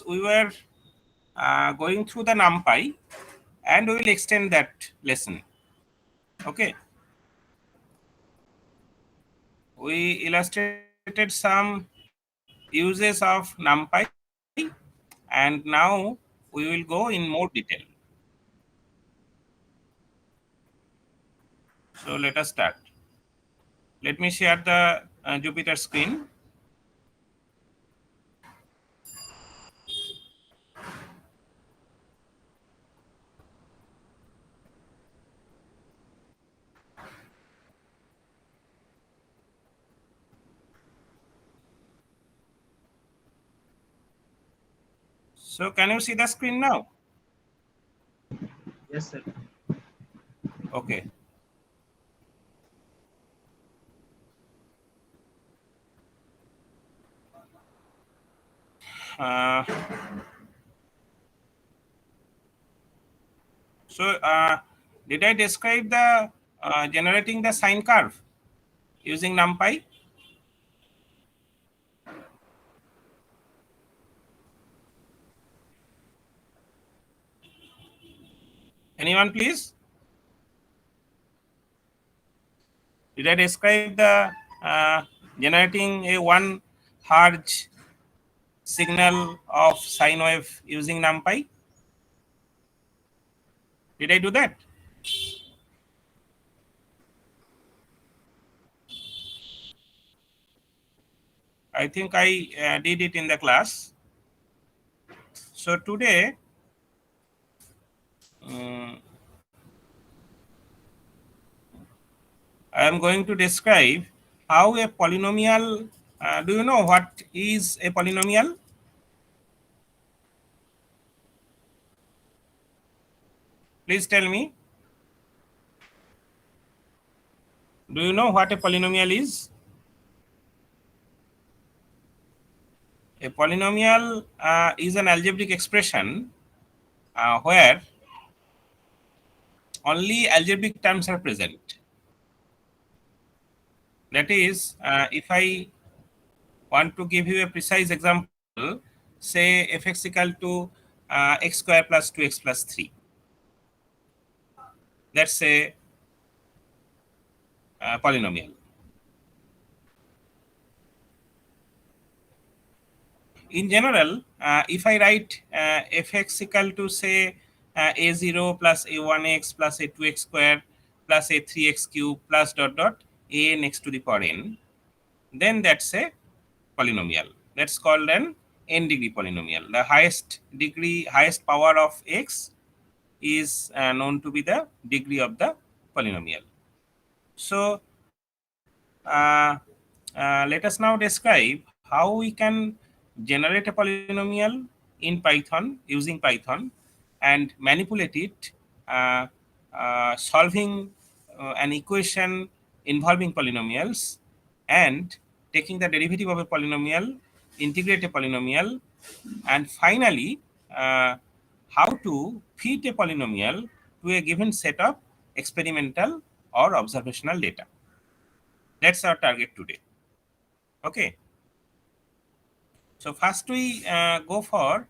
we were going through the NumPy, and we will extend that lesson. Okay. We illustrated some uses of NumPy, and now we will go in more detail. So let us start. Let me share the Jupyter screen. So can you see the screen now? Yes, sir. Okay. Uh, so did I describe the generating the sine curve using NumPy? Anyone, please? Did I describe the generating a 1 Hz signal of sine wave using NumPy? Did I do that? I think I did it in the class. So today, um, I am going to describe how a polynomial. Do you know what is a polynomial? Please tell me. Do you know what a polynomial is? A polynomial is an algebraic expression where only algebraic terms are present. That is, if I want to give you a precise example, say fx equal to x square plus 2x plus 3. That's a polynomial. In general, if I write fx equal to say a0 plus a1x plus a2x square plus a3x cube plus dot dot a next to the power n, then that's a polynomial. That's called an n degree polynomial. The highest degree, highest power of x is known to be the degree of the polynomial. So uh, let us now describe how we can generate a polynomial in Python using Python and manipulate it, uh, solving an equation involving polynomials and taking the derivative of a polynomial, integrate a polynomial, and finally how to fit a polynomial to a given set of experimental or observational data. That's our target today. Okay. So first we go for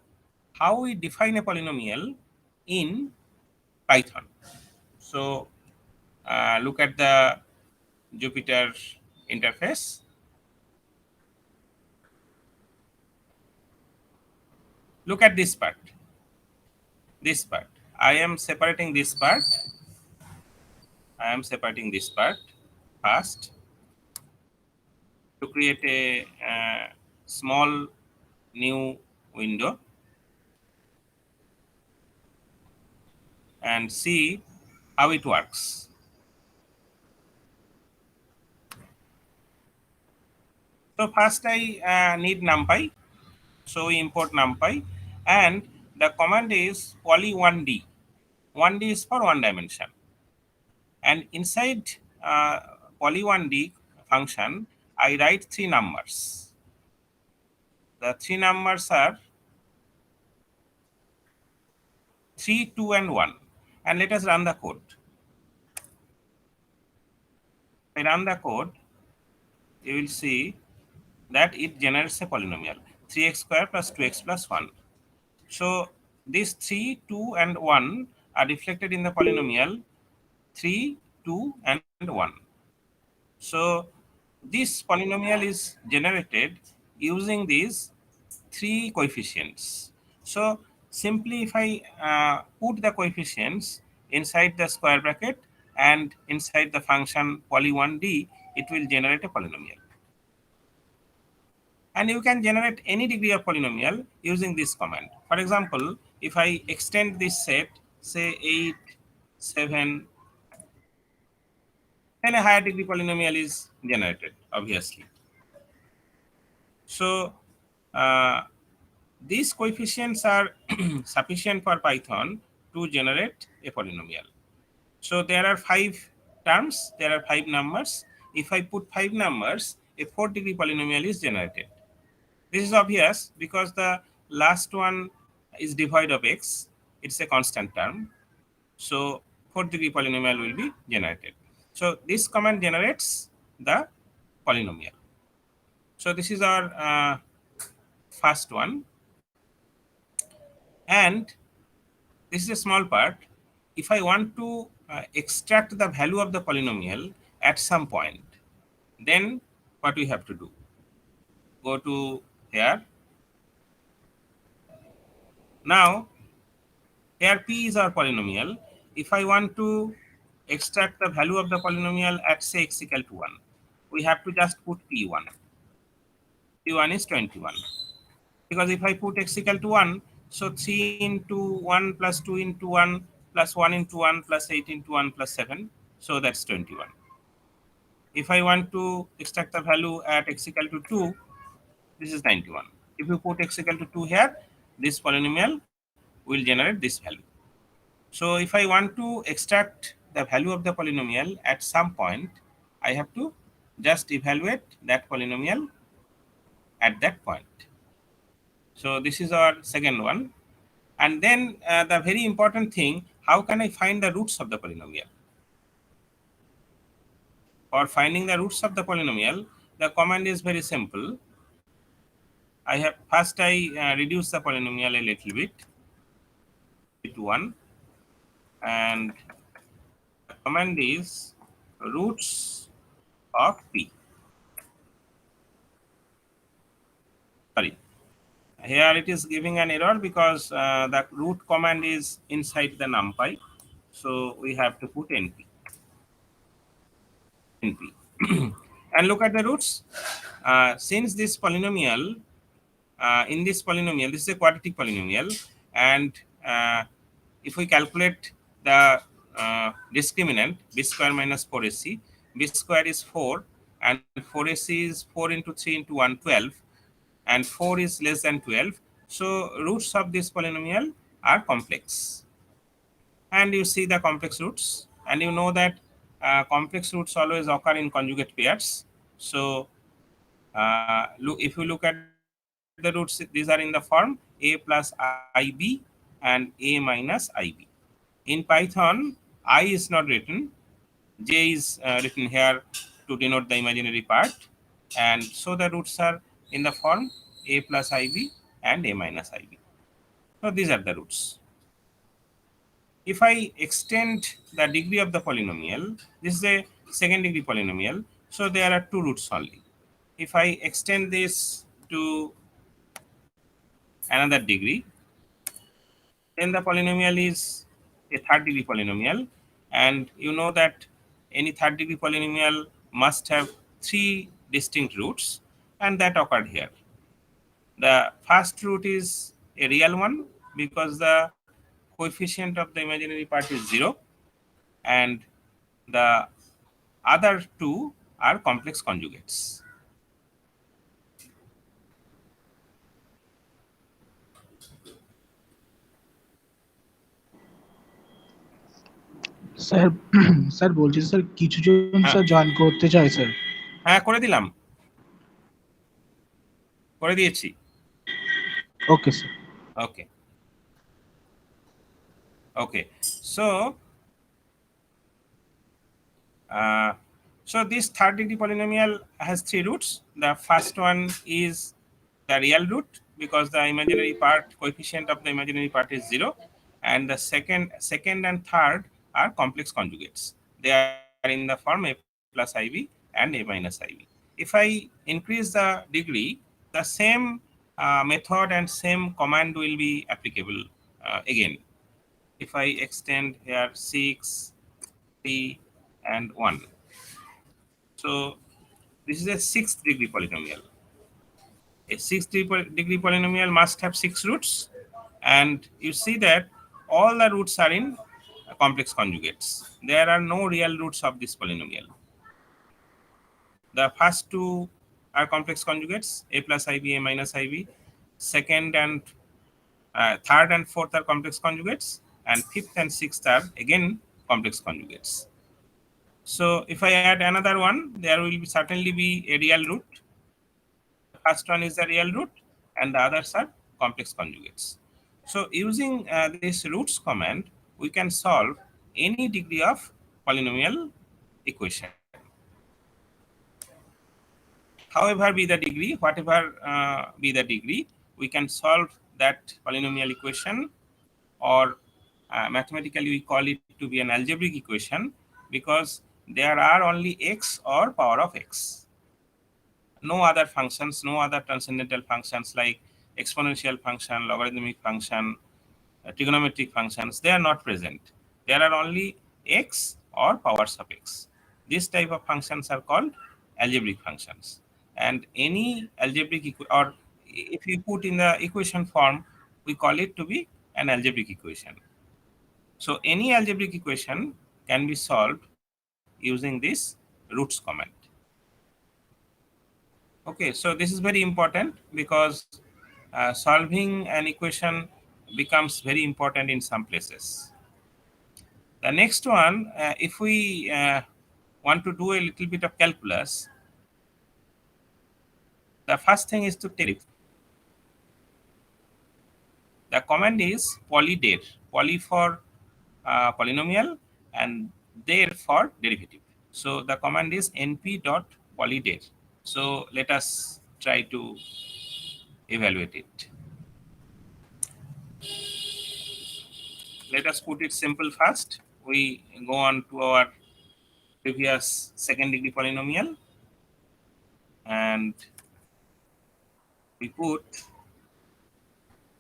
how we define a polynomial in Python. So look at the Jupyter interface. Look at this part. This part. I am separating this part. I am separating this part first to create a small new window and see how it works. So first I need NumPy. So we import NumPy and the command is poly1d. 1d is for one dimension. And inside poly1d function, I write three numbers. The three numbers are 3, 2, and 1. And let us run the code. If I run the code, you will see that it generates a polynomial 3x square plus 2x plus 1. So these 3, 2, and 1 are reflected in the polynomial 3, 2, and 1. So this polynomial is generated using these three coefficients. So simply if I put the coefficients inside the square bracket and inside the function poly1d, it will generate a polynomial. And you can generate any degree of polynomial using this command. For example, if I extend this set, say 8, 7, then a higher degree polynomial is generated, obviously. So these coefficients are sufficient for Python to generate a polynomial. So there are 5 terms, there are 5 numbers. If I put 5 numbers, a 4th degree polynomial is generated. This is obvious because the last one is devoid of x, it's a constant term. So 4th degree polynomial will be generated. So this command generates the polynomial. So this is our first one. And this is a small part. If I want to extract the value of the polynomial at some point, then what we have to do? Go to here. Now, here p is our polynomial. If I want to extract the value of the polynomial at say x equal to 1, we have to just put p1. p1 is 21. Because if I put x equal to 1, so 3 into 1 plus 2 into 1 plus 1 into 1 plus 8 into 1 plus 7, so that's 21. If I want to extract the value at x equal to 2, this is 91. If you put x equal to 2 here, this polynomial will generate this value. So if I want to extract the value of the polynomial at some point, I have to just evaluate that polynomial at that point. So this is our second one. And then the very important thing, how can I find the roots of the polynomial? For finding the roots of the polynomial, the command is very simple. I reduce the polynomial a little bit to 1, and the command is roots of p. Sorry, here it is giving an error because the root command is inside the numpy, so we have to put np. And look at the roots. Since this polynomial, in this polynomial, this is a quadratic polynomial, and if we calculate the discriminant b square minus 4ac, b square is 4, and 4ac is 4 into 3 into 1, 12, and 4 is less than 12. So roots of this polynomial are complex. And you see the complex roots, and you know that complex roots always occur in conjugate pairs. So if you look at the roots, these are in the form a plus ib and a minus ib. In Python, I is not written, j is written here to denote the imaginary part, and so the roots are in the form a plus ib and a minus ib. So these are the roots. If I extend the degree of the polynomial, this is a second degree polynomial, so there are 2 roots only. If I extend this to another degree, then the polynomial is a third degree polynomial, and you know that any third degree polynomial must have 3 distinct roots, and that occurred here. The first root is a real one because the coefficient of the imaginary part is 0, and the other 2 are complex conjugates. Sir sir বলছি sir কিছুজন sir join করতে চায় sir. হ্যাঁ, করে দিলাম, করে দিয়েছি। Okay sir. Okay. Okay. So this third degree polynomial has 3 roots. The first one is the real root, because the imaginary part coefficient of the imaginary part is 0, and the second and third are complex conjugates. They are in the form a plus iv and a minus iv. If I increase the degree, the same method and same command will be applicable again. If I extend here 6, 3, and 1. So this is a sixth degree polynomial. A sixth degree polynomial must have 6 roots, and you see that all the roots are in complex conjugates. There are no real roots of this polynomial. The first two are complex conjugates, a plus iv, a minus iv. Second and third and fourth are complex conjugates, and fifth and sixth are again complex conjugates. So if I add another one, there will certainly be a real root. The first one is the real root, and the others are complex conjugates. So using this roots command, we can solve any degree of polynomial equation. However be the degree, whatever be the degree, we can solve that polynomial equation, or mathematically we call it to be an algebraic equation, because there are only x or power of x. No other functions, no other transcendental functions like exponential function, logarithmic function, trigonometric functions, they are not present. There are only x or powers of x. This type of functions are called algebraic functions. And any algebraic, or if you put in the equation form, we call it to be an algebraic equation. So any algebraic equation can be solved using this roots command. Okay, so this is very important because solving an equation becomes very important in some places. The next one, if we want to do a little bit of calculus, the first thing is to take the command is polyder, poly for polynomial and der for derivative. So the command is np.polyder. So let us try to evaluate it. Let us put it simple first. We go on to our previous second degree polynomial, and we put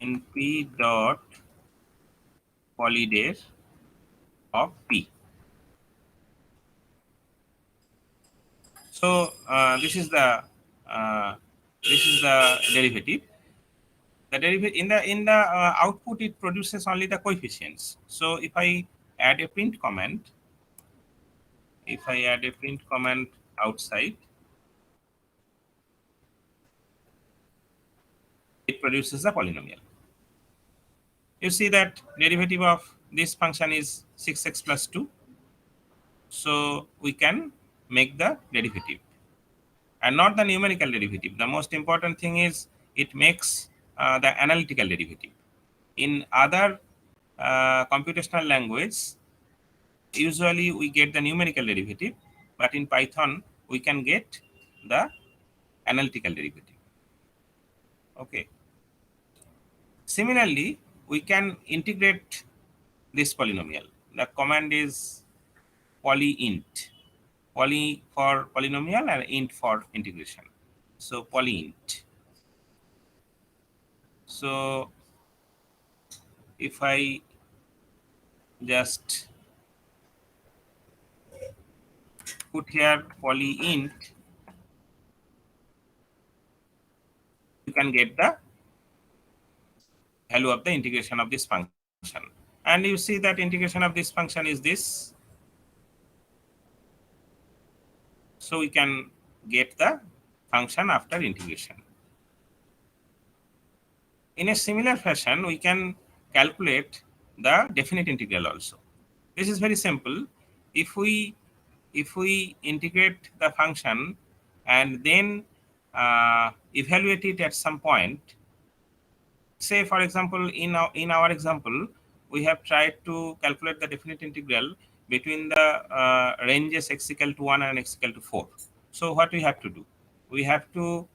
np dot polyder of p. So uh, this is the derivative. The derivative in the output, it produces only the coefficients. So if I add a print comment, outside, it produces a polynomial. You see that derivative of this function is 6x plus 2. So we can make the derivative and not the numerical derivative. The most important thing is it makes the analytical derivative. In other computational language, usually we get the numerical derivative, but in Python, we can get the analytical derivative. Okay. Similarly, we can integrate this polynomial. The command is polyint. Poly for polynomial and int for integration. So polyint. So if I just put here polyint, you can get the value of the integration of this function. And you see that integration of this function is this. So we can get the function after integration. In a similar fashion, we can calculate the definite integral also. This is very simple. If we integrate the function and then evaluate it at some point, say for example, in our example, we have tried to calculate the definite integral between the ranges x equal to 1 and x equal to 4. So what we have to do? We have to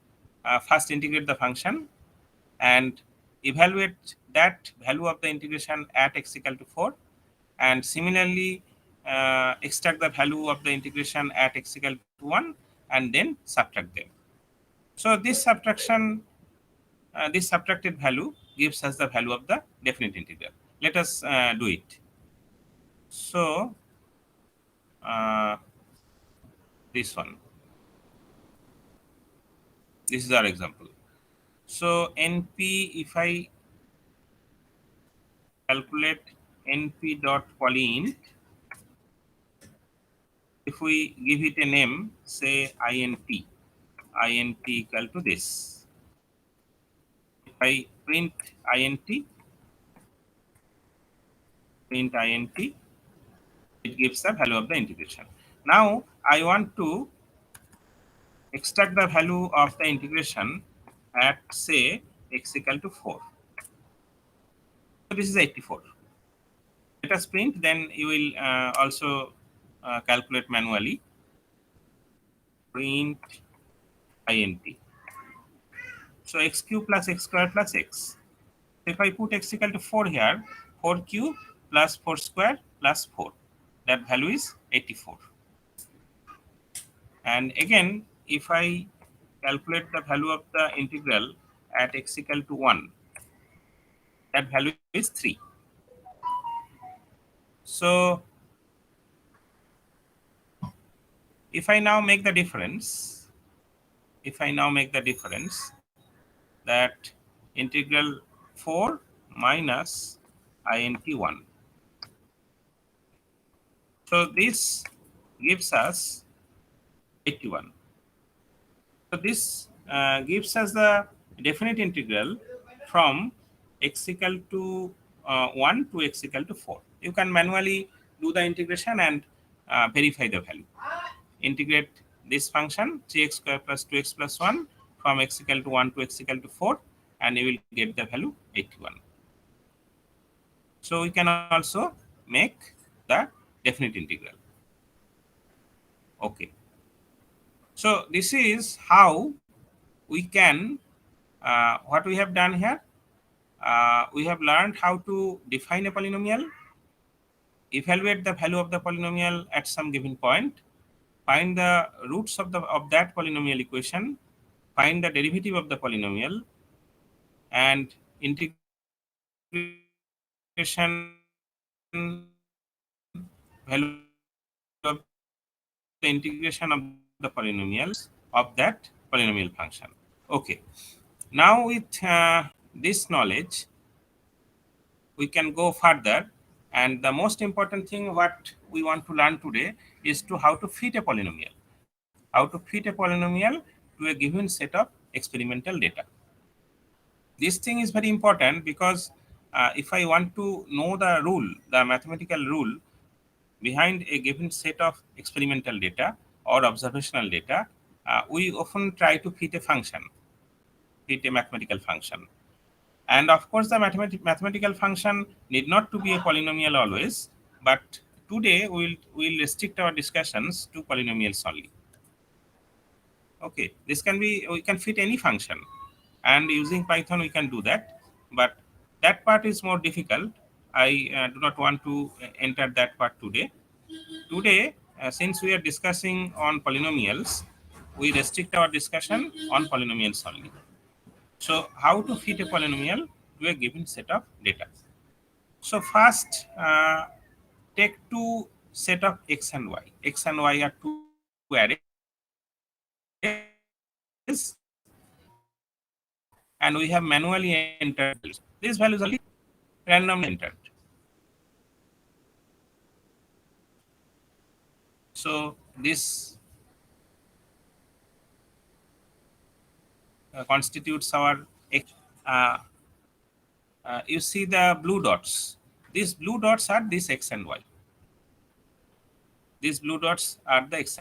first integrate the function, and evaluate that value of the integration at x equal to 4, and similarly extract the value of the integration at x equal to 1 and then subtract them. So this subtracted value gives us the value of the definite integral. Let us do it. So uh, this one, this is our example. So NP, if I calculate NP dot polyint, if we give it a name, say int equal to this. If I print int, it gives the value of the integration. Now I want to extract the value of the integration at say x equal to 4. So this is 84. Let us print, then you will also calculate manually. Print int. So x cube plus x square plus x. If I put x equal to 4 here, 4 cube plus 4 square plus 4, that value is 84. And again, if I calculate the value of the integral at x equal to 1, that value is 3. So if I now make the difference, that integral 4 minus int 1. So this gives us 81. So this gives us the definite integral from x equal to 1 to x equal to 4. You can manually do the integration and verify the value. Integrate this function 3x square plus 2x plus 1 from x equal to 1 to x equal to 4, and you will get the value 81. So we can also make the definite integral. Okay. So this is how we can, what we have done here, we have learned how to define a polynomial, evaluate the value of the polynomial at some given point, find the roots of that polynomial equation, find the derivative of the polynomial, and integration value of the integration of the polynomials of that polynomial function. Okay. Now with this knowledge, we can go further, and the most important thing what we want to learn today is to how to fit a polynomial. How to fit a polynomial to a given set of experimental data. This thing is very important because if I want to know the rule, the mathematical rule behind a given set of experimental data or observational data, we often try to fit a function, fit a mathematical function. And of course, the mathematical function need not to be a polynomial always, but today we'll restrict our discussions to polynomials only. Okay, this can be, we can fit any function, and using Python we can do that, but that part is more difficult. I do not want to enter that part today. Today, since we are discussing on polynomials, we restrict our discussion on polynomials only. So how to fit a polynomial to a given set of data. So first, take two set of x and y. X and y are two arrays, and we have manually entered the values. These values are randomly entered. So this constitutes our x. You see the blue dots. These blue dots are this x and y. These blue dots are the x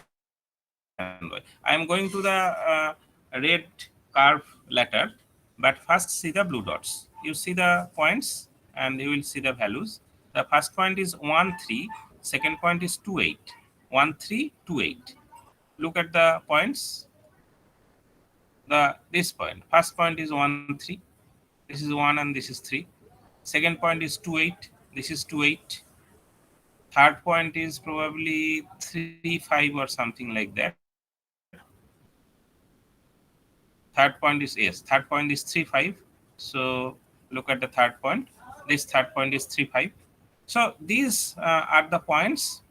and y. I am going to the red curve later, but first see the blue dots. You see the points and you will see the values. The first point is 1, 3. Second point is 2, 8. 1, 3, 2, 8. Look at the points. This point. First point is 1, 3. This is 1 and this is 3. Second point is 2, 8. This is 2, 8. Third point is probably 3, 5 or something like that. Third point is, yes, third point is 3, 5. So look at the third point. This third point is 3, 5. So these are the points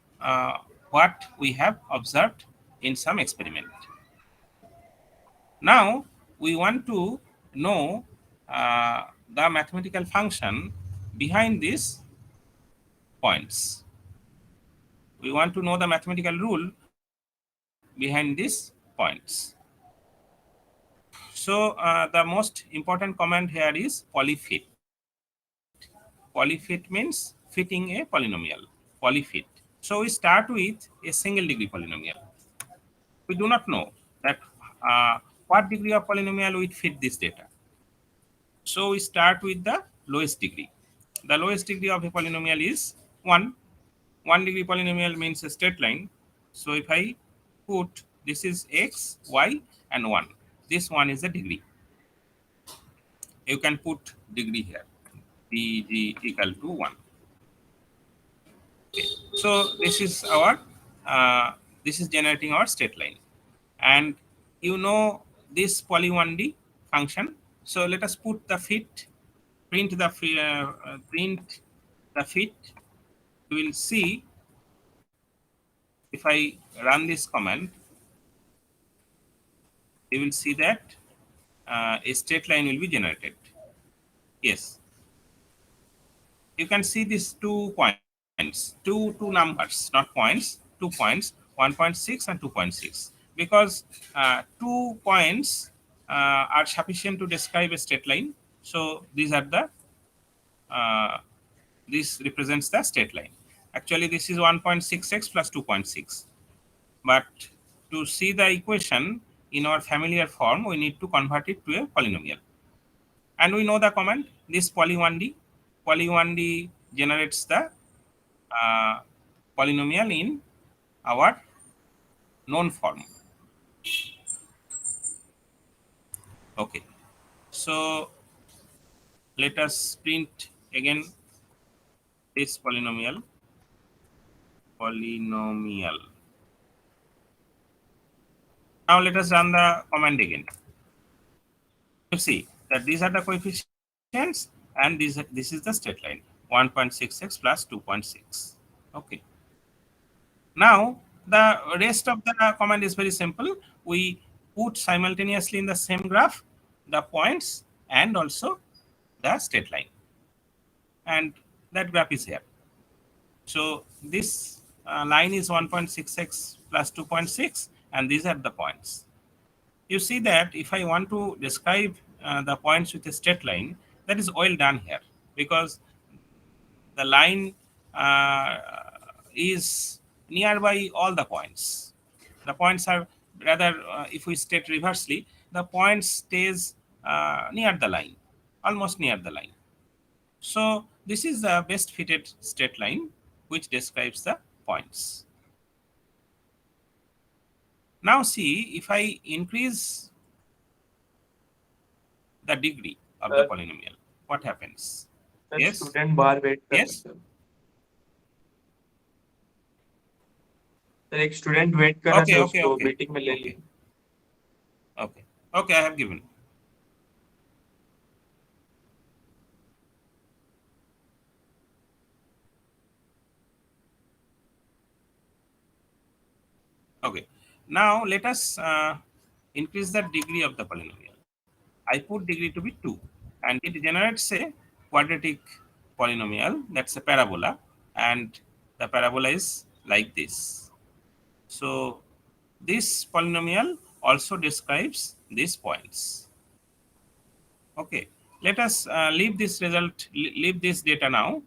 what we have observed in some experiment. Now we want to know the mathematical function behind these points. We want to know the mathematical rule behind these points. So the most important comment here is polyfit. Polyfit means fitting a polynomial. Polyfit. So we start with a single degree polynomial. We do not know that what degree of polynomial will fit this data. So we start with the lowest degree. The lowest degree of a polynomial is 1. 1 degree polynomial means a straight line. So if I put this is x, y, and 1, this one is the degree. You can put degree here, dg equal to 1. Okay. So this is our this is generating our straight line, and you know this poly 1D function. So let us put the fit, print the fit. You will see if I run this command, you will see that a straight line will be generated. Yes, you can see these 2 points, two numbers, not points, 2 points, 1.6 and 2.6, because 2 points are sufficient to describe a straight line. So these are the this represents the straight line. Actually, this is 1.6x plus 2.6. But to see the equation in our familiar form, we need to convert it to a polynomial. And we know the command, this poly 1D. Poly 1D generates the polynomial in our known form. Okay. So let us print again this polynomial. Now let us run the command again. You see that these are the coefficients and this is the straight line, 1.6x plus 2.6. Okay. Now the rest of the command is very simple. We put simultaneously in the same graph the points and also the straight line, and that graph is here. So this line is 1.6x plus 2.6, and these are the points. You see that if I want to describe the points with a straight line, that is well done here, because the line is nearby all the points. The points are rather, if we state reversely, the point stays near the line, almost near the line. So this is the best fitted straight line which describes the points. Now see, if I increase the degree of the sir polynomial, what happens? Sir Yes, student बाहर wait कर रहे हैं yes, sir एक student wait कर रहा okay, था okay, उसको okay, meeting में ले okay, लीजिए okay, okay, I have given. Okay, now let us increase the degree of the polynomial. I put degree to be 2, and it generates a quadratic polynomial, that's a parabola, and the parabola is like this. So this polynomial also describes these points. Okay, let us leave this result, leave this data now.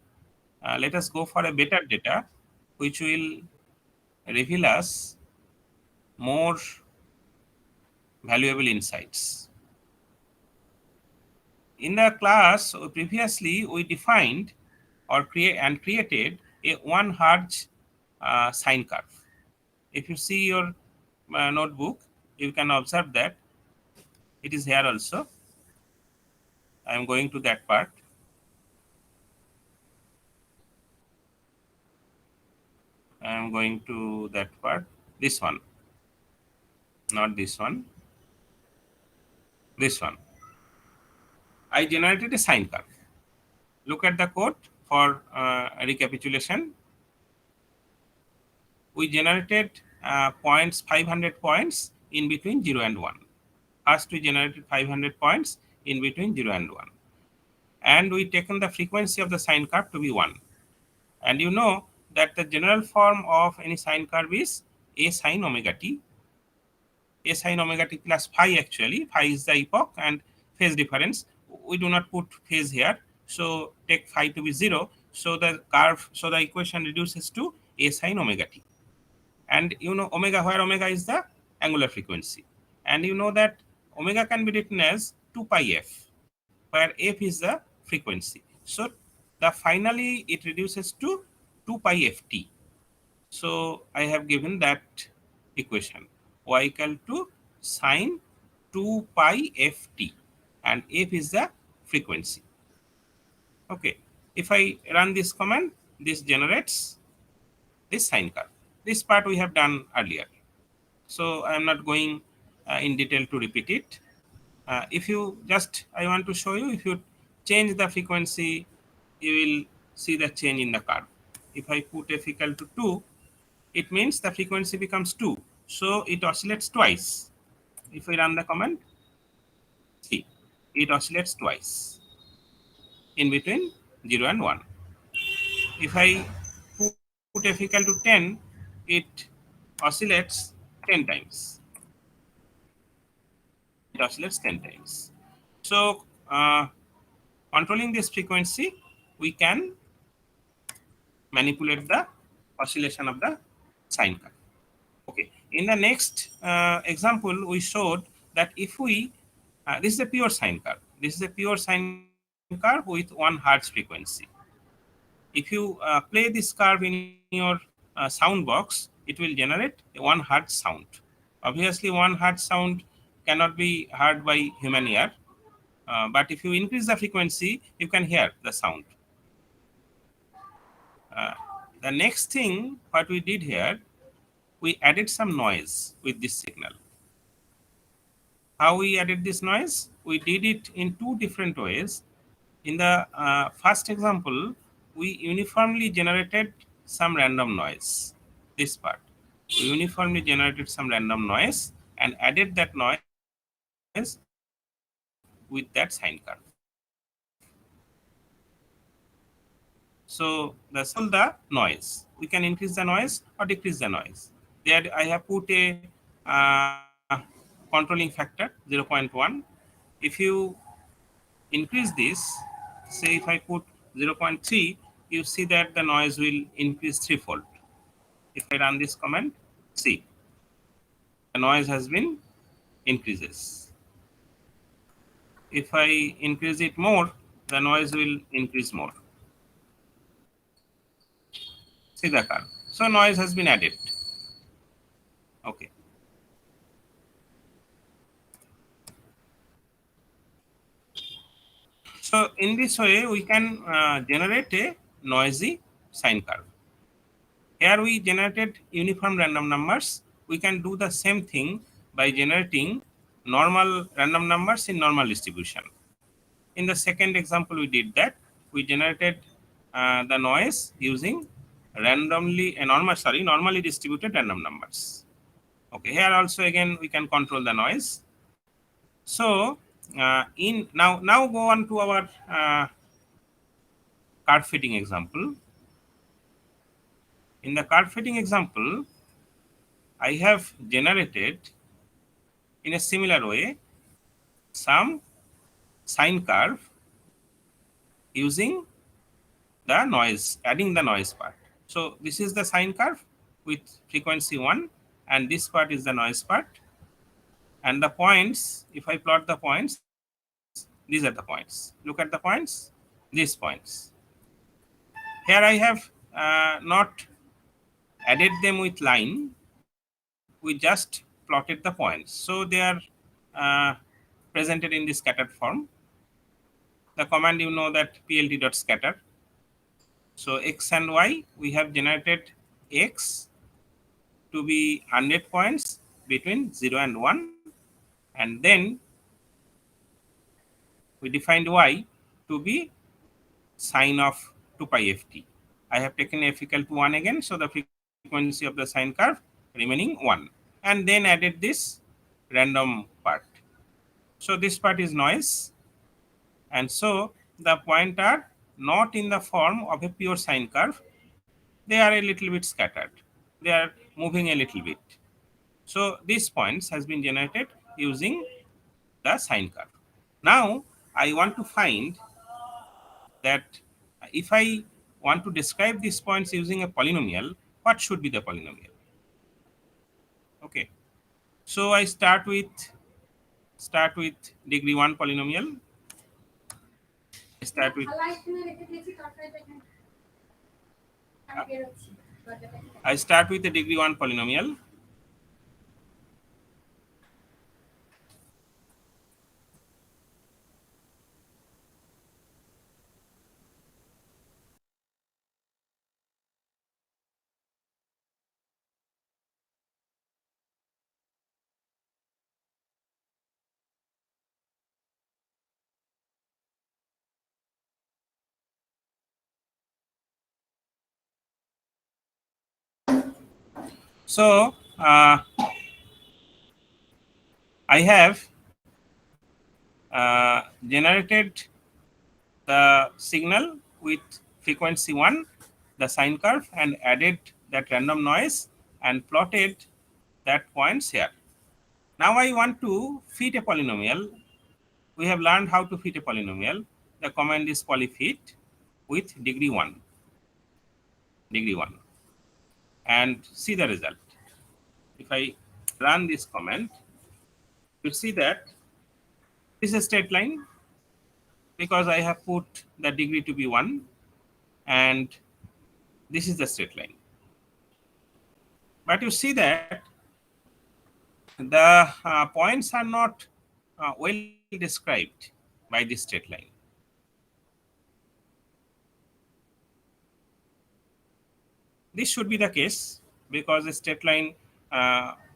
Let us go for a better data, which will reveal us more valuable insights. In the class previously, we defined or created a 1 Hz sine curve. If you see your notebook, you can observe that it is here also. I am going to that part. I am going to that part. This one, not this one. This one. I generated a sine curve. Look at the code for recapitulation. We generated points, 500 points in between 0 and 1. First, we generated 500 points in between 0 and 1. And we taken the frequency of the sine curve to be 1. And you know that the general form of any sine curve is a sine omega t. A sine omega t plus phi actually. Phi is the epoch and phase difference. We do not put phase here. So take phi to be 0. So the curve, so the equation reduces to a sine omega t. And you know omega, where omega is the angular frequency. And you know that omega can be written as 2 pi f, where f is the frequency. So the finally it reduces to 2 pi ft. So I have given that equation, y equal to sine 2 pi ft, and f is the frequency. Okay, if I run this command, this generates this sine curve. This part we have done earlier. So I am not going in detail to repeat it. If you just, I want to show you, if you change the frequency, you will see the change in the curve. If I put f equal to 2, it means the frequency becomes 2. So it oscillates twice. If we run the command, see, it oscillates twice in between 0 and 1. If I put f equal to 10, it oscillates 10 times. It oscillates 10 times. So controlling this frequency, we can manipulate the oscillation of the sine curve. Okay. In the next example, we showed that if we, this is a pure sine curve. This is a pure sine curve with 1 hertz frequency. If you play this curve in your sound box, it will generate a 1 hertz sound. Obviously, 1 hertz sound cannot be heard by human ear. But if you increase the frequency, you can hear the sound. The next thing, what we did here, we added some noise with this signal. How we added this noise? We did it in two different ways. In the first example, we uniformly generated some random noise. This part. We uniformly generated some random noise and added that noise with that sine curve. So the noise. We can increase the noise or decrease the noise. There I have put a controlling factor 0.1. If you increase this, say if I put 0.3, you see that the noise will increase threefold. If I run this command, see, the noise has been increases. If I increase it more, the noise will increase more. See the curve. So noise has been added. Okay. So in this way, we can generate a noisy sine curve. Here we generated uniform random numbers. We can do the same thing by generating normal random numbers in normal distribution. In the second example, we did that. We generated the noise using normally distributed random numbers. Okay, here also again we can control the noise. So now go on to our curve fitting example. In the curve fitting example, I have generated in a similar way some sine curve using the noise, adding the noise part. So this is the sine curve with frequency 1, and this part is the noise part. And the points, if I plot the points, these are the points. Look at the points, these points. Here I have not added them with line, we just plotted the points. So they are presented in this scattered form. the command you know that plt.scatter. So x and y, we have generated x to be 100 points between 0 and 1, and then we defined y to be sine of 2 pi ft. I have taken f equal to 1 again, so the frequency of the sine curve remaining 1, and then added this random part. So this part is noise, and so the points are not in the form of a pure sine curve. They are a little bit scattered. They are moving a little bit. So these points has been generated using the sine curve. Now I want to find that if I want to describe these points using a polynomial, what should be the polynomial? Okay. So I start with degree 1 polynomial. Start with I start with the degree 1 polynomial. So I have generated the signal with frequency 1, the sine curve, and added that random noise and plotted that points here. Now I want to fit a polynomial. We have learned how to fit a polynomial. The command is polyfit with degree 1, and see the result. If I run this command, you see that this is a straight line because I have put the degree to be 1, and this is the straight line. But you see that the points are not well described by this straight line. This should be the case because a straight line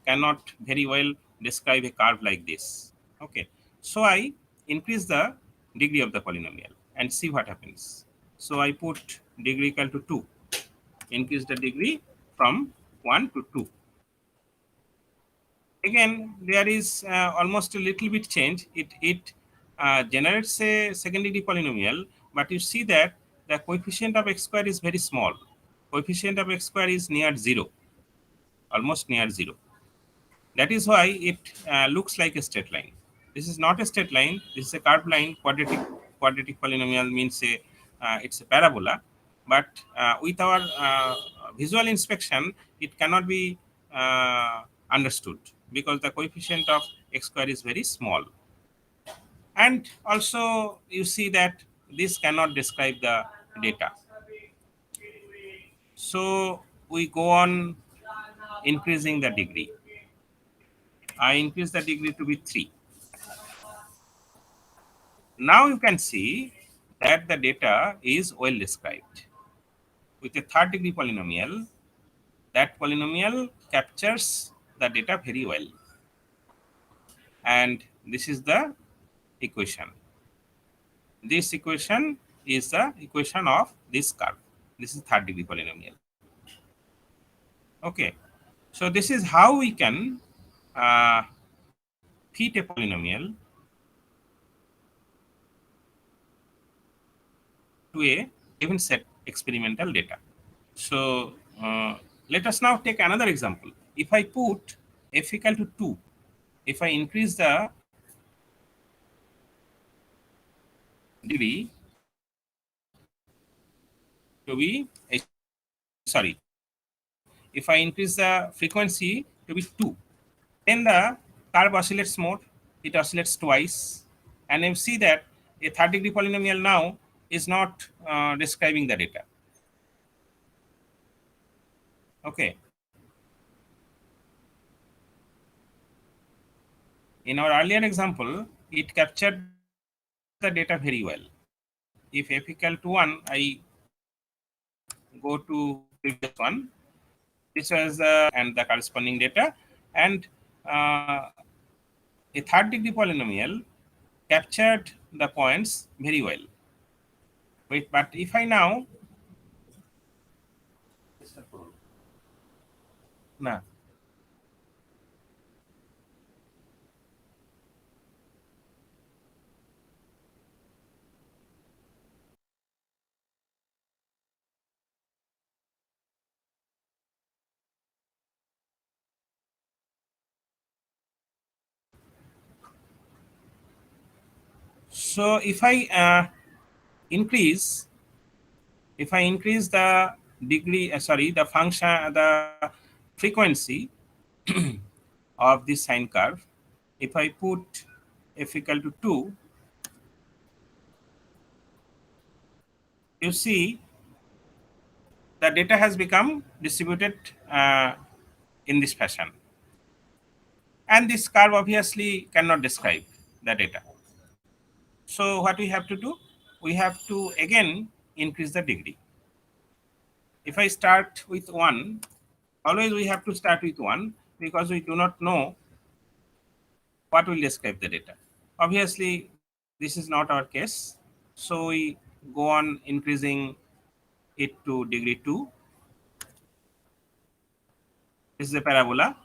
cannot very well describe a curve like this. Okay, so I increase the degree of the polynomial and see what happens. So I put degree equal to 2, increase the degree from 1 to 2. Again, there is almost a little bit change. It generates a second degree polynomial, but you see that the coefficient of x square is very small. Coefficient of x square is near 0, almost near 0. That is why it looks like a straight line. This is not a straight line. This is a curved line. Quadratic polynomial means it's a parabola. But with our visual inspection, it cannot be understood because the coefficient of x square is very small. And also, you see that this cannot describe the data. So we go on increasing the degree. I increase the degree to be 3. Now you can see that the data is well described. With a third degree polynomial, that polynomial captures the data very well. And this is the equation. This equation is the equation of this curve. This is third degree polynomial. Okay. So this is how we can fit a polynomial to a given set experimental data. So let us now take another example. If I put f equal to 2, if I increase the degree to be, sorry, if I increase the frequency to be 2, then the curve oscillates more, it oscillates twice, and you see that a third degree polynomial now is not describing the data. Okay. In our earlier example, it captured the data very well. if f equal to 1, I go to previous one. This was and the corresponding data, and a third degree polynomial captured the points very well. Wait, but if I now nah, so increase if I increase the degree, sorry, the function, the frequency of this sine curve, if I put f equal to 2, you see the data has become distributed in this fashion. And this curve obviously cannot describe the data. So what we have to do? We have to again increase the degree. If I start with 1, always we have to start with 1 because we do not know what will describe the data. Obviously, this is not our case. So we go on increasing it to degree 2. This is a parabola,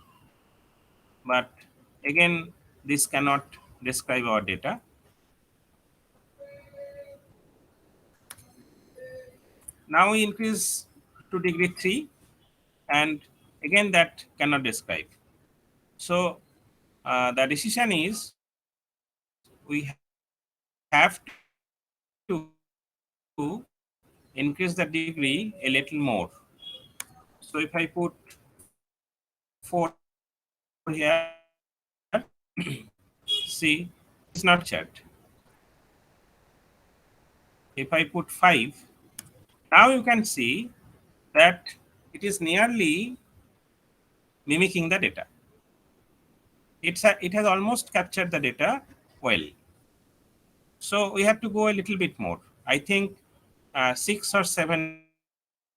but again, this cannot describe our data. Now we increase to degree 3, and again that cannot describe. So the decision is we have to increase the degree a little more. So if I put 4 here, see, it's not captured. If I put 5, now you can see that it is nearly mimicking the data. It has almost captured the data well. So we have to go a little bit more. I think 6 or 7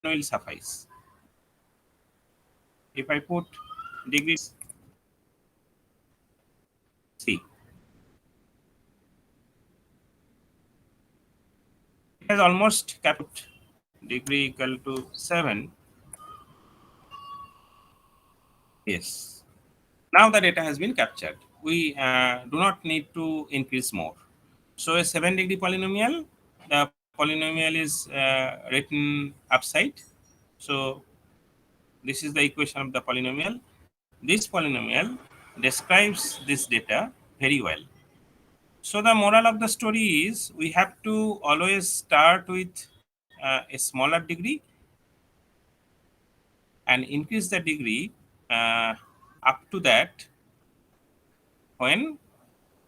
will suffice. If I put degree, see, it has almost captured degree equal to 7. Yes. Now the data has been captured. We do not need to increase more. So a 7-degree polynomial, the polynomial is written upside. So this is the equation of the polynomial. This polynomial describes this data very well. So the moral of the story is we have to always start with a smaller degree and increase the degree up to that when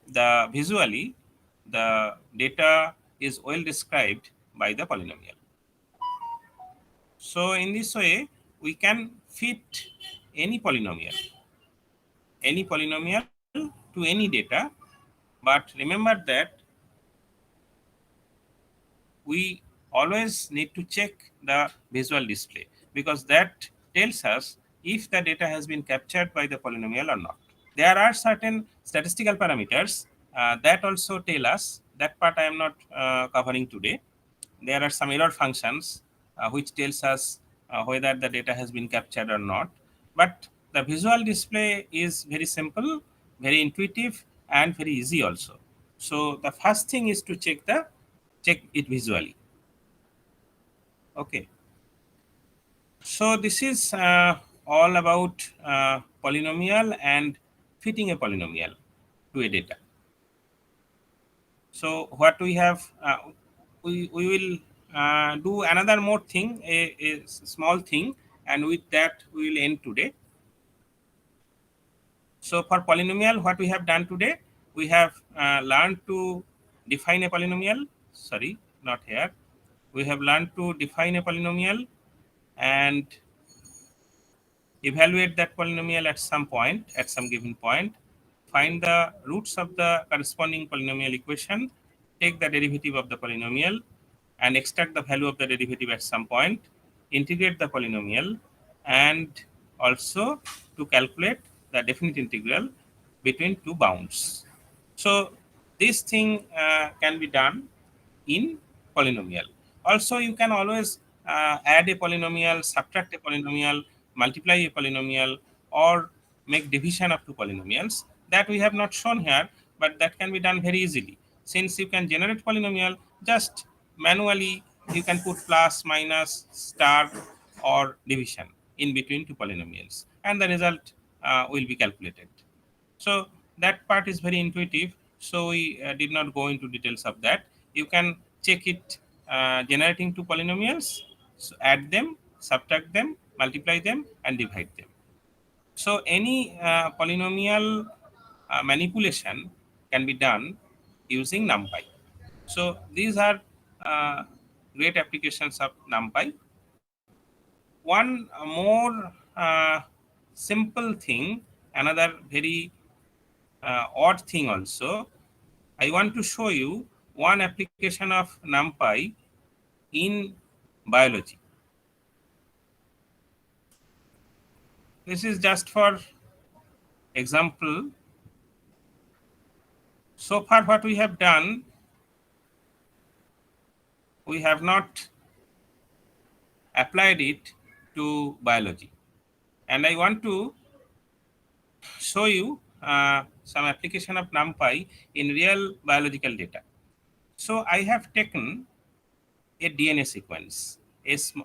the visually the data is well described by the polynomial. So in this way, we can fit any polynomial to any data, but remember that we always need to check the visual display because that tells us if the data has been captured by the polynomial or not. There are certain statistical parameters that also tell us, that part I am not covering today. There are some error functions which tells us whether the data has been captured or not. But the visual display is very simple, very intuitive, and very easy also. So the first thing is to check it visually. Okay. So this is all about polynomial and fitting a polynomial to a data. So what we have, we will do another more thing, a small thing, and with that we will end today. So for polynomial, what we have done today, we have learned to define a polynomial. Sorry, not here. We have learned to define a polynomial and evaluate that polynomial at some point, at some given point, find the roots of the corresponding polynomial equation, take the derivative of the polynomial, and extract the value of the derivative at some point, integrate the polynomial, and also to calculate the definite integral between two bounds. So this thing can be done in polynomial. Also, you can always add a polynomial, subtract a polynomial, multiply a polynomial, or make division of two polynomials. That we have not shown here, but that can be done very easily. Since you can generate polynomial, just manually you can put plus, minus, star, or division in between two polynomials, and the result will be calculated. So that part is very intuitive. So we did not go into details of that. You can check it generating two polynomials, so add them, subtract them, multiply them, and divide them. So any polynomial manipulation can be done using NumPy. So these are uh, great applications of NumPy. One more simple thing, another very odd thing also, I want to show you one application of NumPy in biology. This is just for example. So far what we have done, we have not applied it to biology. And I want to show you some application of NumPy in real biological data. So I have taken a DNA sequence.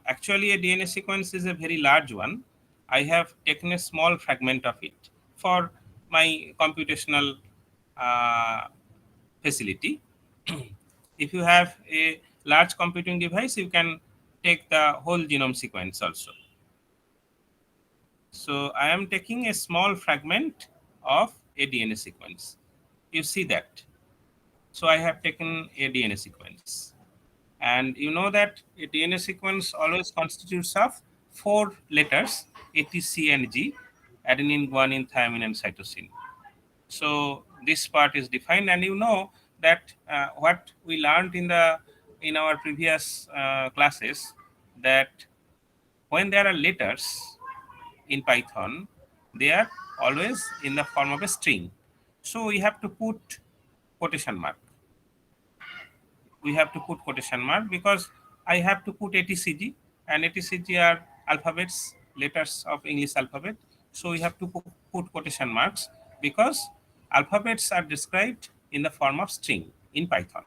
Actually, a DNA sequence is a very large one. I have taken a small fragment of it for my computational uh, facility. If you have a large computing device, you can take the whole genome sequence also. So I am taking a small fragment of a DNA sequence. You see that. So I have taken a DNA sequence. And you know that a DNA sequence always constitutes of 4 letters, A, T, C, and G, adenine, guanine, thymine, and cytosine. So this part is defined, and you know that what we learned in our previous classes, that when there are letters in Python, they are always in the form of a string. So we have to put quotation mark. We have to put quotation mark because I have to put ATCG, and ATCG are alphabets, letters of English alphabet. So we have to put quotation marks because alphabets are described in the form of string in Python.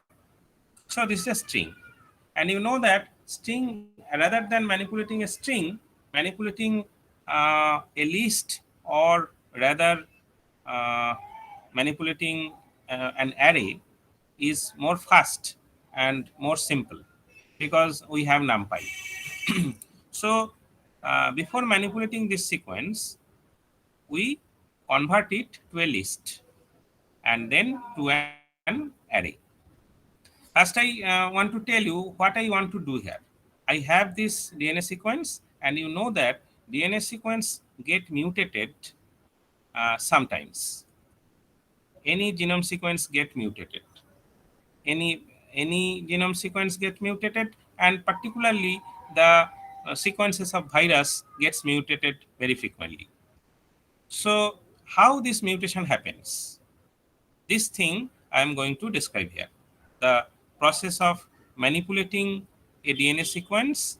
So this is a string. And you know that string, rather than manipulating a string, manipulating a list, or rather uh, manipulating an array is more fast and more simple because we have NumPy. So before manipulating this sequence, we convert it to a list and then to an array. First, I want to tell you what I want to do here. I have this DNA sequence, and you know that DNA sequence get mutated sometimes. Any genome sequence get mutated. Any any genome sequence get mutated, and particularly the sequences of virus gets mutated very frequently. So how this mutation happens? This thing I am going to describe here. The process of manipulating a DNA sequence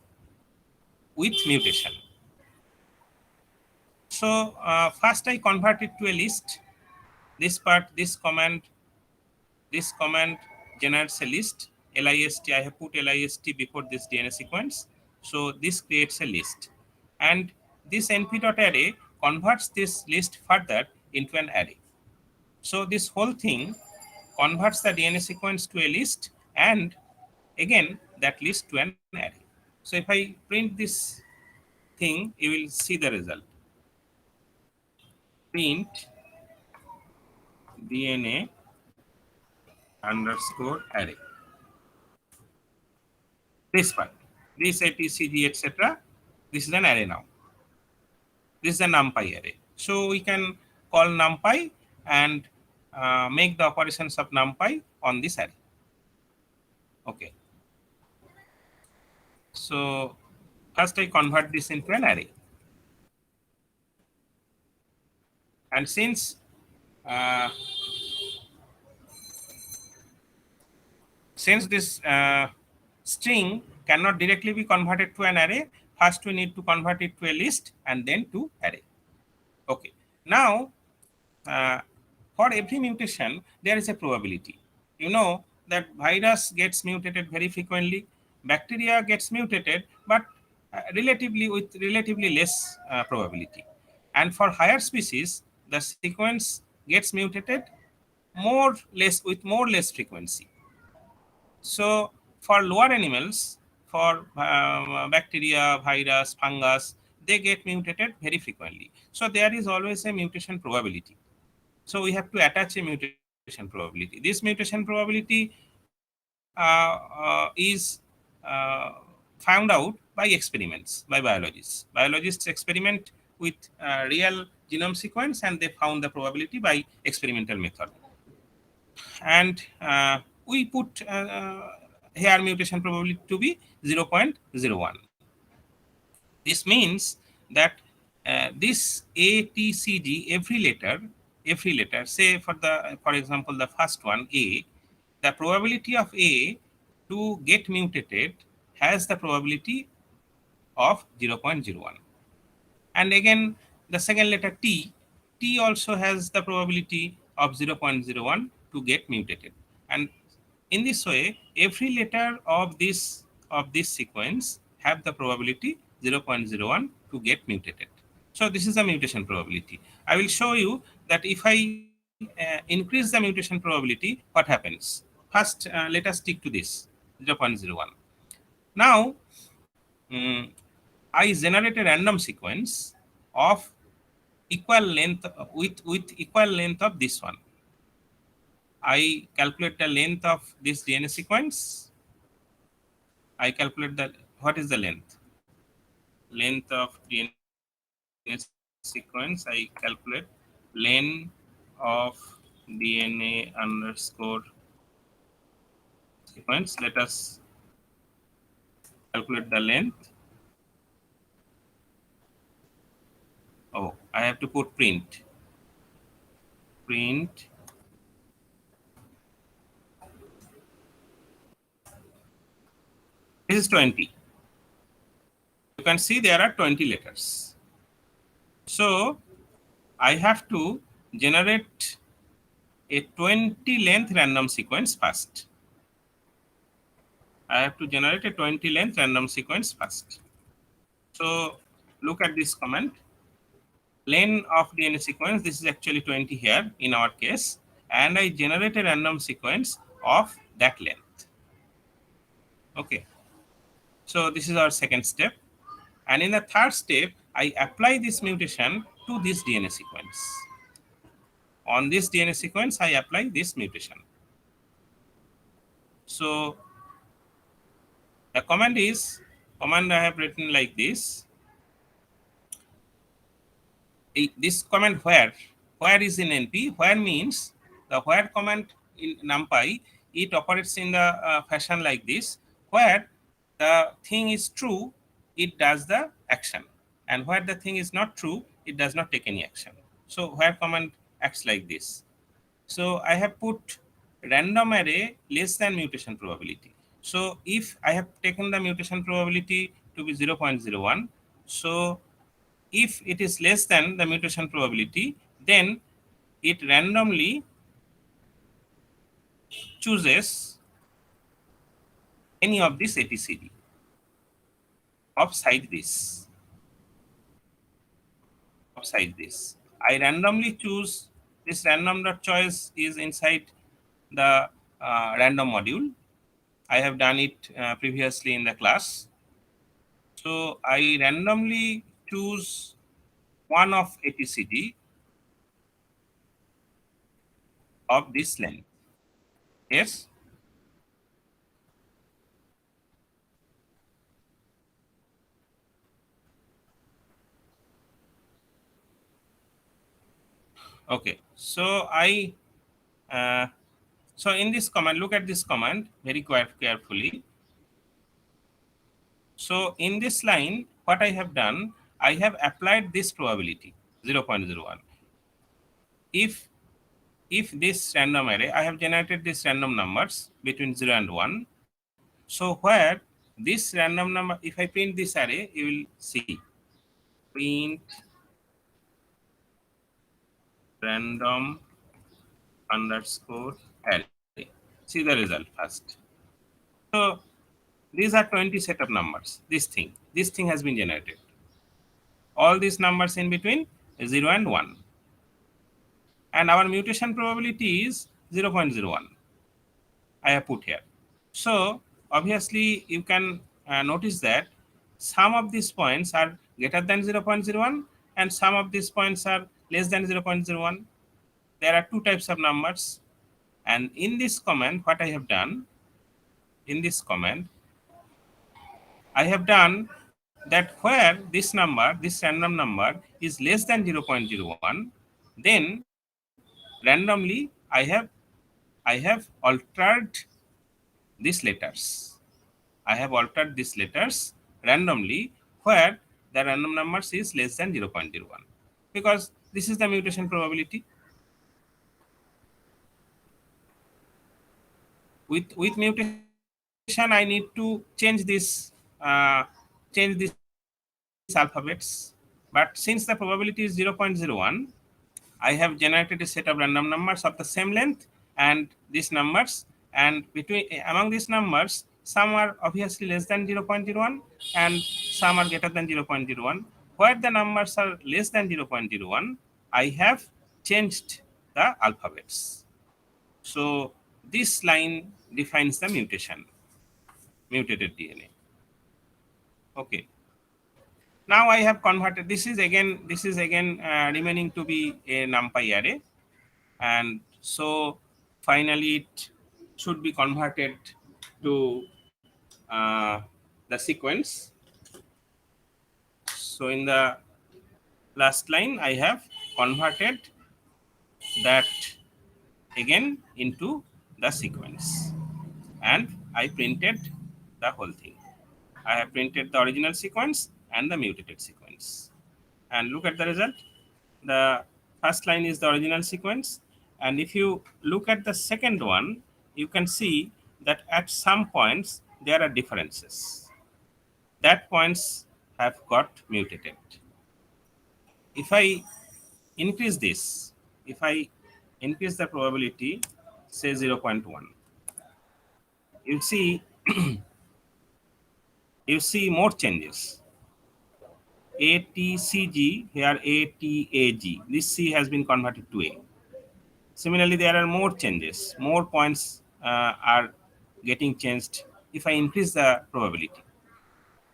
with mutation. So first I convert it to a list. This part, this command generates a list. List, I have put list before this DNA sequence. So this creates a list. And this np.array converts this list further into an array. So this whole thing converts the DNA sequence to a list, and again that list to an array. So if I print this thing, you will see the result. Print DNA underscore array. This part, this ATCG, etc. This is an array now. This is a NumPy array. So we can call NumPy and make the operations of NumPy on this array. Okay. So first I convert this into an array. And uh, since this string cannot directly be converted to an array, first we need to convert it to a list and then to array. Okay. Now, uh, for every mutation, there is a probability. You know that virus gets mutated very frequently, bacteria gets mutated, but relatively with relatively less probability. And for higher species, the sequence gets mutated more less frequency. So for lower animals, for bacteria, virus, fungus, they get mutated very frequently. So there is always a mutation probability. So we have to attach a mutation probability. This mutation probability is found out by experiments by biologists. Biologists experiment with real genome sequence and they found the probability by experimental method. And we put here mutation probability to be 0.01. This means that this ATCG, every letter, say for example, the first one, A, the probability of A to get mutated has the probability of 0.01. And again, the second letter T also has the probability of 0.01 to get mutated. And in this way, every letter of this sequence have the probability 0.01 to get mutated. So this is the mutation probability. I will show you that if I increase the mutation probability, what happens. First, let us stick to this 0.01. Now, mm, I generate a random sequence of equal length with equal length of this one. I calculate the length of this DNA sequence. I calculate that what is the length? Length of DNA sequence. I calculate len of DNA underscore sequence. Let us calculate the length. Oh, I have to put print. Print. This is 20. You can see there are 20 letters. So I have to generate a 20 length random sequence first. I have to generate a 20 length random sequence first. So look at this comment. Len of DNA sequence, this is actually 20 here in our case, and I generate a random sequence of that length. Okay. So this is our second step. And in the third step, I apply this mutation to this DNA sequence. On this DNA sequence, I apply this mutation. So the command I have written like this. This command where is in NP, where means the where command in NumPy, it operates in the fashion like this, where the thing is true, it does the action, and where the thing is not true, it does not take any action. So where command acts like this. So I have put random array less than mutation probability. So if I have taken the mutation probability to be 0.01, so if it is less than the mutation probability, then it randomly chooses any of this ATCD of size this. I randomly choose this random dot choice is inside the random module. I have done it previously in the class. So I randomly choose one of ATCD of this length. Yes. Okay. So uh, so in this command, look at this command very carefully. So in this line, what I have done, I have applied this probability 0.01. If this random array, I have generated these random numbers between 0 and 1. So where this random number, if I print this array, you will see print random underscore array. See the result first. So these are 20 set of numbers. This thing has been generated. All these numbers in between is 0 and 1. And our mutation probability is 0.01. I have put here. So obviously you can notice that some of these points are greater than 0.01 and some of these points are less than 0.01. There are two types of numbers. And in this comment, what I have done, in this comment, I have done that where this number, this random number is less than 0.01, then randomly I have altered these letters. I have altered these letters randomly where the random numbers is less than 0.01 because this is the mutation probability. With mutation, I need to change these alphabets. But since the probability is 0.01, I have generated a set of random numbers of the same length and these numbers, and among these numbers, some are obviously less than 0.01 and some are greater than 0.01. Where the numbers are less than 0.01, I have changed the alphabets. So this line defines the mutated DNA. Okay. Now I have converted. This is again remaining to be a NumPy array, and so finally it should be converted to the sequence. So in the last line, I have converted that again into the sequence, and I printed the whole thing. I have printed the original sequence and the mutated sequence. And look at the result. The first line is the original sequence. And if you look at the second one, you can see that at some points there are differences. That points have got mutated. If I increase this, if I increase the probability, say 0.1, you see you see more changes. ATCG, here ATAG. This C has been converted to A. Similarly, there are more changes. More points are getting changed if I increase the probability.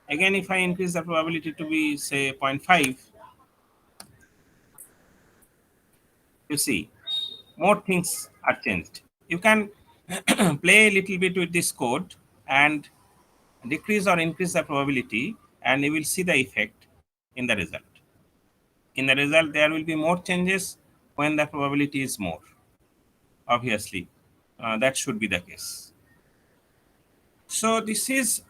Again, if I increase the probability to be, say, 0.5, you see, more things are changed. You can play a little bit with this code and decrease or increase the probability, and you will see the effect in the result. In the result, there will be more changes when the probability is more. Obviously, that should be the case. So this is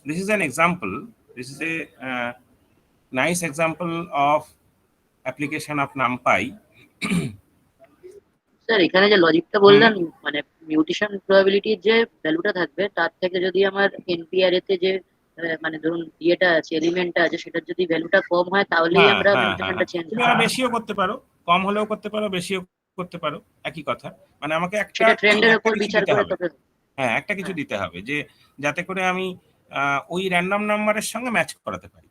this is an example. This is a nice example of application of NumPy. Sir এখানে যে লজিকটা বললেন মানে mutation প্রবাবিলিটির যে ভ্যালুটা থাকবে তার থেকে যদি আমার এনপিআর এতে যে মানে ধরুন ইয়েটা আছে এলিমেন্টটা আছে সেটার যদি ভ্যালুটা কম হয় তাহলেই আমরা মিউটেশনটা চেঞ্জ তুমি বেশিও করতে পারো, কম হলেও করতে পারো, বেশিও করতে পারো, একই কথা। মানে আমাকে একটা ট্রেন্ডের উপর বিচার করে তবে হ্যাঁ একটা কিছু দিতে হবে যে যাতে করে আমি ওই র্যান্ডম নাম্বারের সঙ্গে ম্যাচ করাতে পারি।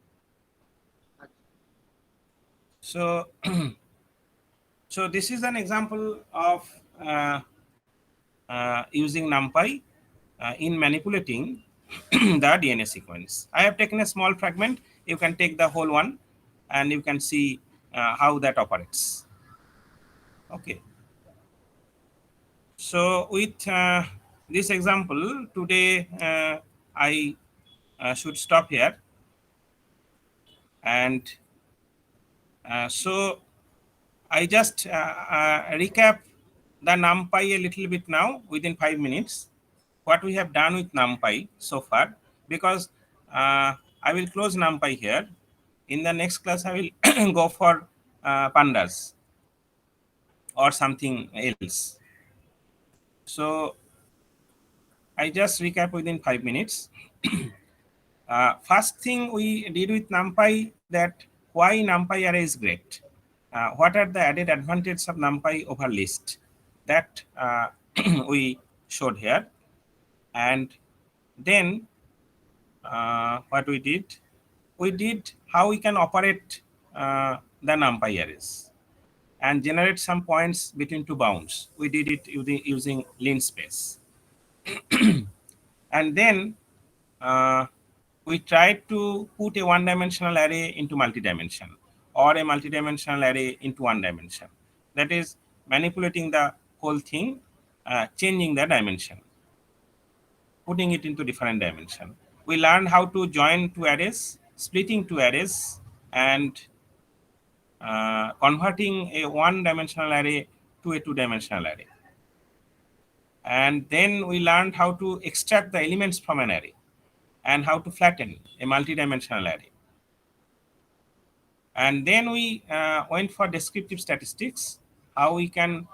So so this is an example of using NumPy in manipulating the DNA sequence. I have taken a small fragment. You can take the whole one and you can see how that operates. Okay. So with this example, today I should stop here. And so I just recap the NumPy a little bit now within 5 minutes, what we have done with NumPy so far, because I will close NumPy here. In the next class, I will go for pandas or something else. So I just recap within 5 minutes. First thing we did with NumPy, that why NumPy array is great. What are the added advantages of NumPy over list? That we showed here. And then what we did how we can operate the NumPy arrays and generate some points between two bounds. We did it using linspace. And then we tried to put a one-dimensional array into multi-dimension or a multi-dimensional array into one dimension. That is manipulating the whole thing, changing the dimension, putting it into different dimension. We learned how to join two arrays, splitting two arrays, and converting a one-dimensional array to a two-dimensional array. And then we learned how to extract the elements from an array and how to flatten a multi-dimensional array. And then we went for descriptive statistics, how we can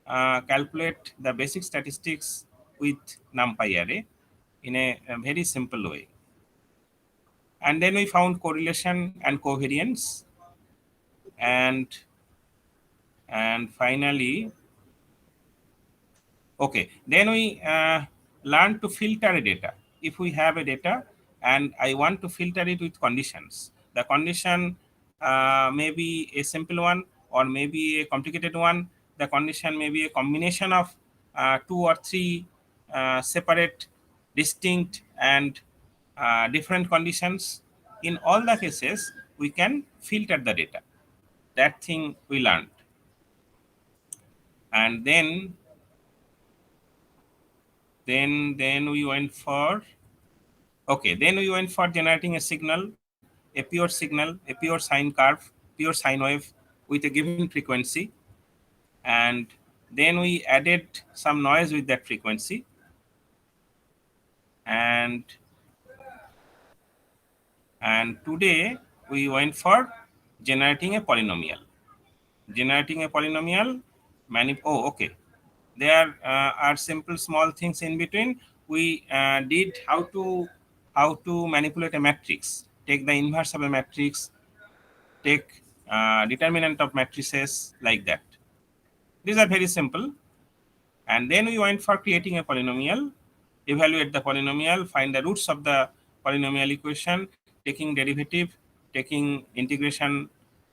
calculate the basic statistics with NumPy array in a very simple way. And then we found correlation and covariance. And finally, okay, then we learn to filter a data. If we have a data and I want to filter it with conditions, the condition may be a simple one or maybe a complicated one. The condition may be a combination of two or three separate, distinct, and different conditions. In all the cases, we can filter the data. That thing we learned. And then we went for generating a signal, a pure signal, a pure sine curve, pure sine wave with a given frequency. And then we added some noise with that frequency. And today we went for generating a polynomial. There are simple small things in between. We did how to manipulate a matrix, take the inverse of a matrix, take determinant of matrices, like that. These are very simple. And then we went for creating a polynomial, evaluate the polynomial, find the roots of the polynomial equation, taking derivative, taking integration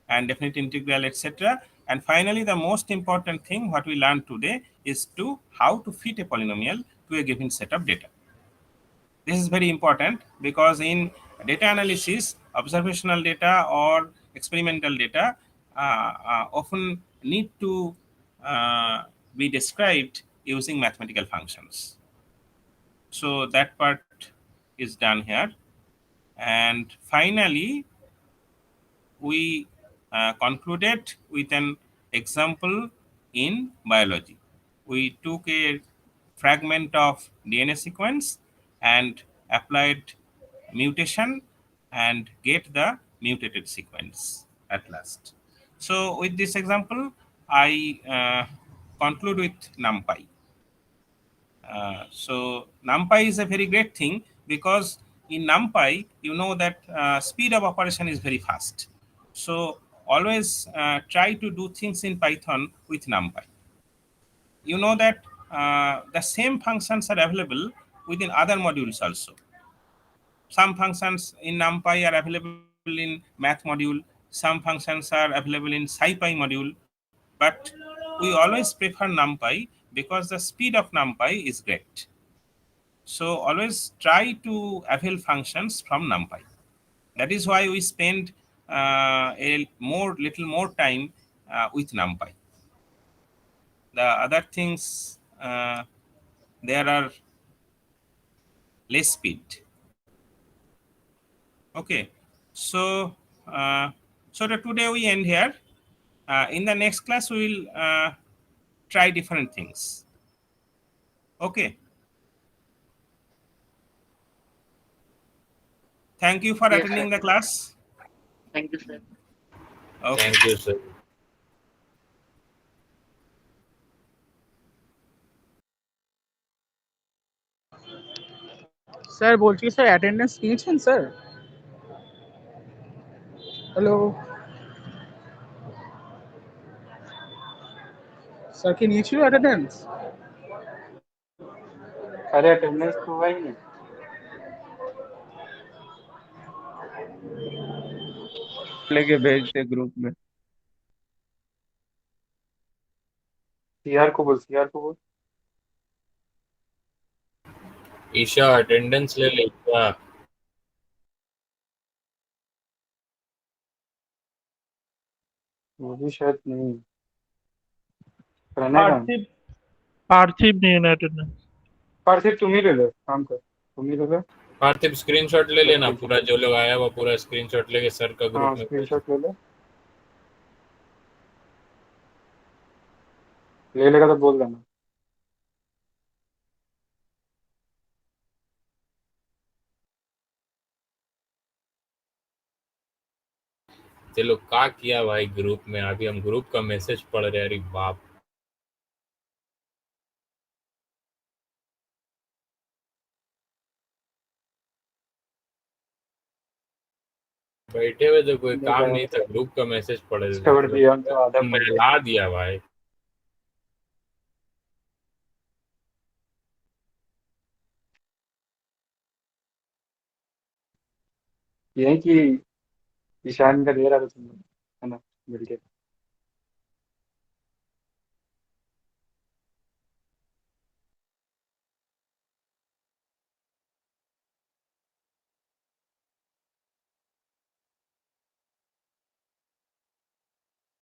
and definite integral, etc. And finally, the most important thing what we learned today is how to fit a polynomial to a given set of data. This is very important because in data analysis, observational data or experimental data often need to be described using mathematical functions. So that part is done here. And finally, we concluded with an example in biology. We took a fragment of DNA sequence and applied mutation and get the mutated sequence at last. So with this example, I conclude with NumPy. So NumPy is a very great thing because in NumPy, you know that speed of operation is very fast. So always try to do things in Python with NumPy. You know that the same functions are available within other modules also. Some functions in NumPy are available in math module. Some functions are available in SciPy module. But we always prefer NumPy because the speed of NumPy is great. So always try to avail functions from NumPy. That is why we spend little more time with NumPy. The other things, there are less speed. Okay, so today we end here. In the next class, we will try different things. Okay. Thank you for Yes, attending sir. the class. Thank you, sir. Okay. Thank you, sir. Sir বলছি sir attendance নিয়েছেন sir? Hello sir, কি নিয়েছিল attendance? अरे attendance तो हुआ ही नहीं। लेके भेजते ग्रुप में। सीआर को बोल, सीआर को बोल। ईशा अटेंडेंस ले ले ईशा। वो भी शायद नहीं। प्रणय कहाँ है? पार्थिव पार्थिव नहीं है अटेंडेंस। पार्थिव तुम ही ले लो, काम कर, तुम ही ले लो। पार्थिव स्क्रीनशॉट ले लेना, ठीक है। पूरा जो लोग आया वो पूरा स्क्रीनशॉट लेके सर का ग्रुप हाँ में भेज। स्क्रीनशॉट ले ले, ले लेगा तो बोल देना। ये लोग का किया भाई ग्रुप में, अभी हम ग्रुप का मैसेज पढ़ रहे हैं। अरे बाप, बैठे हुए तो कोई काम नहीं था, ग्रुप का मैसेज पढ़ रहे छोड़ दिया हम तो, आधा थे। पढ़ लिया। मिला दिया भाई। यही कि ईशान का दे रहा था तुम, है ना, मिल के।